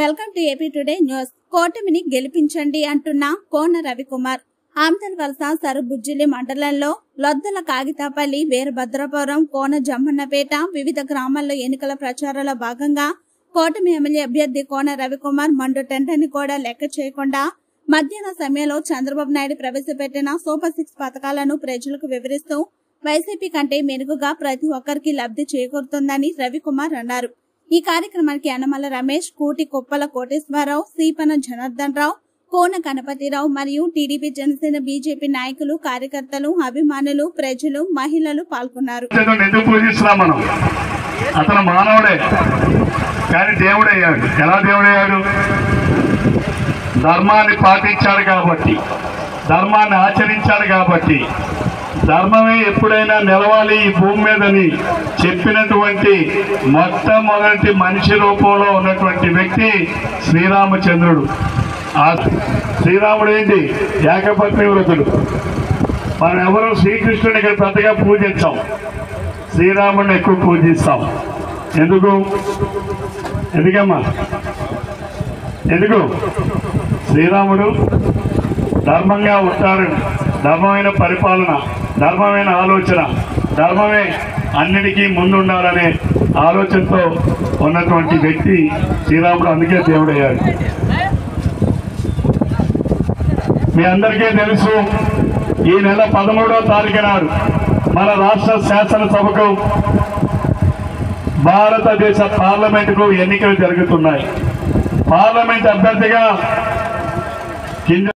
Welcome to AP today news. కూటమిని గెలిపించండి అంటున్న కోన రవికుమార్. ఆమ్తల్ వలస సరుబుజ్జిలి మండలంలో లొద్దల కాగితాపల్లి, వీరభద్రపురం, కోన జమ్మన్నపేట వివిధ గ్రామాల్లో ఎన్నికల ప్రచారంలో భాగంగా కూటమి ఎమ్మెల్యే అభ్యర్థి కోన రవికుమార్ మండు టెంటని కూడా లెక్క చేయకుండా మధ్యాహ్న సమయంలో చంద్రబాబు నాయుడు ప్రవేశపెట్టిన సూపర్ 6 పథకాలను ప్రజలకు వివరిస్తూ వైసీపీ కంటే మెరుగుగా ప్రతి ఒక్కరికి లబ్ధి చేకూరుతుందని రవికుమార్ అన్నారు. ఈ కార్యక్రమానికి అనమల రమేష్, కూటి కుప్పల కోటేశ్వరరావు, సీపన జనార్దన్ రావు, కోన గణపతిరావు మరియు టీడీపీ, జనసేన, బీజేపీ నాయకులు, కార్యకర్తలు, అభిమానులు, ప్రజలు, మహిళలు పాల్గొన్నారు. అతను మానవుడే కానీ దేవుడయ్యాడు. ఎలా దేవుడయ్యాడు? ధర్మాన్ని పాటించాడు కాబట్టి, ధర్మాన్ని ఆచరించాడు కాబట్టి, ధర్మమే ఎప్పుడైనా నిలవాలి ఈ భూమి మీదని చెప్పినటువంటి మొట్టమొదటి మనిషి రూపంలో ఉన్నటువంటి వ్యక్తి శ్రీరామచంద్రుడు. ఆ శ్రీరాముడు ఏంటి? ఏకపత్ని వృతుడు. మనం ఎవరు శ్రీకృష్ణుని పెద్దగా పూజించాం, శ్రీరాముడిని ఎక్కువ పూజిస్తాం. ఎందుకమ్మా? ఎందుకు? శ్రీరాముడు ధర్మంగా ఉంటాడు. ధర్మమైన పరిపాలన, ధర్మమైన ఆలోచన, ధర్మమే అన్నిటికీ ముందుండాలనే ఆలోచనతో ఉన్నటువంటి వ్యక్తి శ్రీరాముడు. అందుకే దేవుడయ్యాడు. మీ అందరికీ తెలుసు, ఈ నెల 13వ తారీఖు నాడు మన రాష్ట్ర శాసనసభకు, భారతదేశ పార్లమెంటుకు ఎన్నికలు జరుగుతున్నాయి. పార్లమెంట్ అభ్యర్థిగా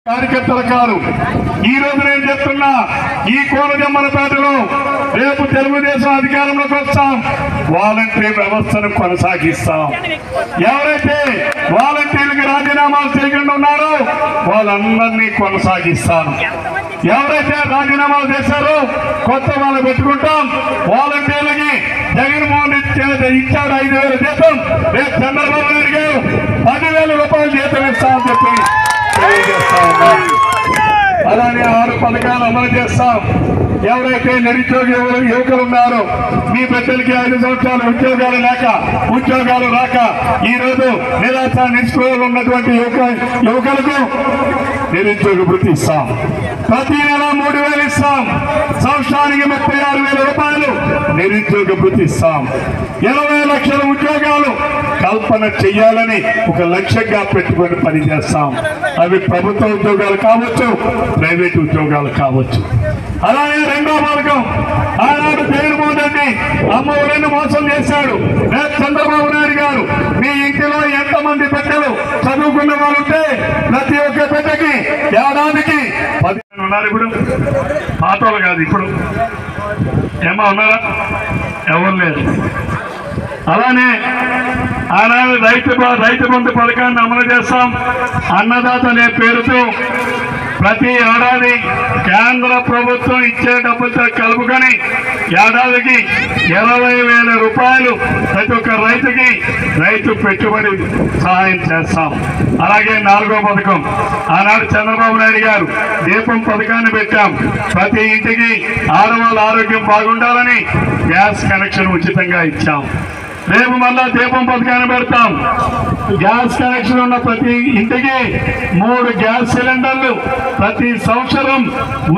కార్యకర్తల కాదు. ఈ రోజు నేను చెప్తున్నా, ఈ కోనజమ్మనపేటలో రేపు తెలుగుదేశం అధికారంలోకి వస్తాం, వాలంటరీ వ్యవస్థను కొనసాగిస్తాం. ఎవరైతే వాలంటీర్లకు రాజీనామాలు చేయకుండా ఉన్నారో వాళ్ళందరినీ కొనసాగిస్తాను. ఎవరైతే రాజీనామాలు చేశారో కొత్త వాళ్ళు పెట్టుకుంటాం. వాలంటీర్లకి జగన్మోహన్ రెడ్డి ఇచ్చాడు 5,000 జీతం. రేపు చంద్రబాబు నాయుడు గారు 10,000 రూపాయలు జీతం ఇస్తామని చెప్పి అలానే 6 పథకాలు అమలు చేస్తాం. ఎవరైతే నిరుద్యోగ యువకులు ఉన్నారో, మీ బిడ్డలకి 5 సంవత్సరాలు ఉద్యోగాలు రాక ఈ రోజు నిరాశ నిస్పృహలు ఉన్నటువంటి యువకులకు నిరుద్యోగ వృత్తి ఇస్తాం. ప్రతి నెల 3,000 ఇస్తాం. సంవత్సరానికి 36,000 రూపాయలు నిరుద్యోగ వృత్తి ఇస్తాం. 20 లక్షల ఉద్యోగాలు కల్పన చెయ్యాలని ఒక లక్ష్యంగా పెట్టుకొని పనిచేస్తాం. అవి ప్రభుత్వ ఉద్యోగాలు కావచ్చు, ప్రైవేట్ ఉద్యోగాలు కావచ్చు. అలాగే 2వ పథకం, ఆనాడు జగన్మోహన్ రెడ్డి అమ్మఒడిని మోసం చేశాడు. చంద్రబాబు నాయుడు గారు మీ ఇంటిలో ఎంతమంది బిడ్డలు చదువుకున్న వాళ్ళు ఉంటే ప్రతి ఒక్క బిడ్డకి ఏడాదికి 15 ఉన్నారు. ఇప్పుడు పాతలు కాదు, ఇప్పుడు ఏమో ఉన్నారా? ఎవరు లేరు. అలానే ఆనాడు రైతు బంధు పథకాన్ని అమలు చేస్తాం. అన్నదాత అనే పేరుతో ప్రతి ఏడాది కేంద్ర ప్రభుత్వం ఇచ్చే డబ్బులతో కలుపుకొని ఏడాదికి 20,000 రూపాయలు ప్రతి ఒక్క రైతుకి రైతు పెట్టుబడి సహాయం చేస్తాం. అలాగే 4వ పథకం, ఆనాడు చంద్రబాబు నాయుడు గారు దీపం పథకాన్ని పెట్టాం. ప్రతి ఇంటికి ఆడవాళ్ళ ఆరోగ్యం బాగుండాలని గ్యాస్ కనెక్షన్ ఉచితంగా ఇచ్చాం. రేపు మళ్ళా దీపం పథకాన్ని పెడతాం. గ్యాస్ కనెక్షన్ ఉన్న ప్రతి ఇంటికి 3 గ్యాస్ సిలిండర్లు ప్రతి సంవత్సరం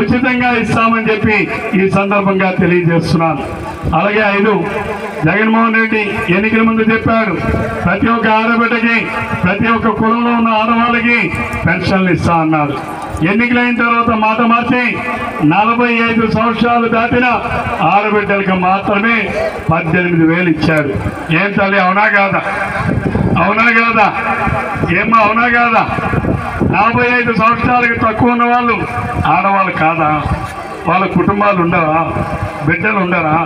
ఉచితంగా ఇస్తామని చెప్పి ఈ సందర్భంగా తెలియజేస్తున్నాను. అలాగే 5, జగన్మోహన్ రెడ్డి ఎన్నికల ముందు చెప్పాడు, ప్రతి ఒక్క ఆడబిడ్డకి, ప్రతి ఒక్క కులంలో ఉన్న ఆడవాళ్ళకి పెన్షన్లు ఇస్తా అన్నాడు. ఎన్నికలైన తర్వాత మాట మార్చి 45 సంవత్సరాలు దాటిన ఆడబిడ్డలకు మాత్రమే 18,000 ఇచ్చాడు. ఏం తల్లి, అవునా కాదా? అవునా కాదా? ఏమో అవునా కాదా? 45 సంవత్సరాలకు తక్కువ ఉన్న వాళ్ళు ఆడవాళ్ళు కాదా? వాళ్ళ కుటుంబాలు ఉండవా? బిడ్డలు ఉండరా?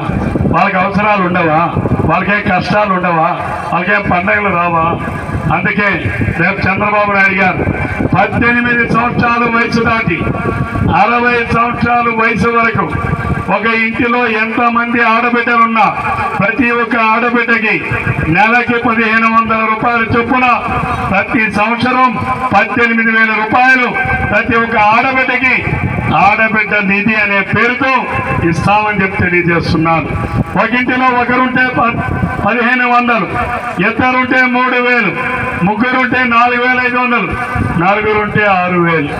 వాళ్ళకి అవసరాలు ఉండవా? వాళ్ళకేం కష్టాలు ఉండవా? వాళ్ళకేం పండగలు రావా? అందుకే రేపు చంద్రబాబు నాయుడు గారు 18 సంవత్సరాలు వయసు దాటి 60 సంవత్సరాలు వయసు వరకు ఒక ఇంటిలో ఎంతమంది ఆడబిడ్డలున్నా ప్రతి ఒక్క ఆడబిడ్డకి నెలకి 1,500 రూపాయలు చొప్పున ప్రతి సంవత్సరం 18,000 రూపాయలు ప్రతి ఒక్క ఆడబిడ్డకి ఆడబిడ్డ నిధి అనే పేరుతో ఇస్తామని చెప్పి తెలియజేస్తున్నాను. ఒక ఇంటిలో ఒకరుంటే 1500, ఇద్దరుంటే 3000, ముగ్గురుంటే 4500, నలుగురుంటే 6000.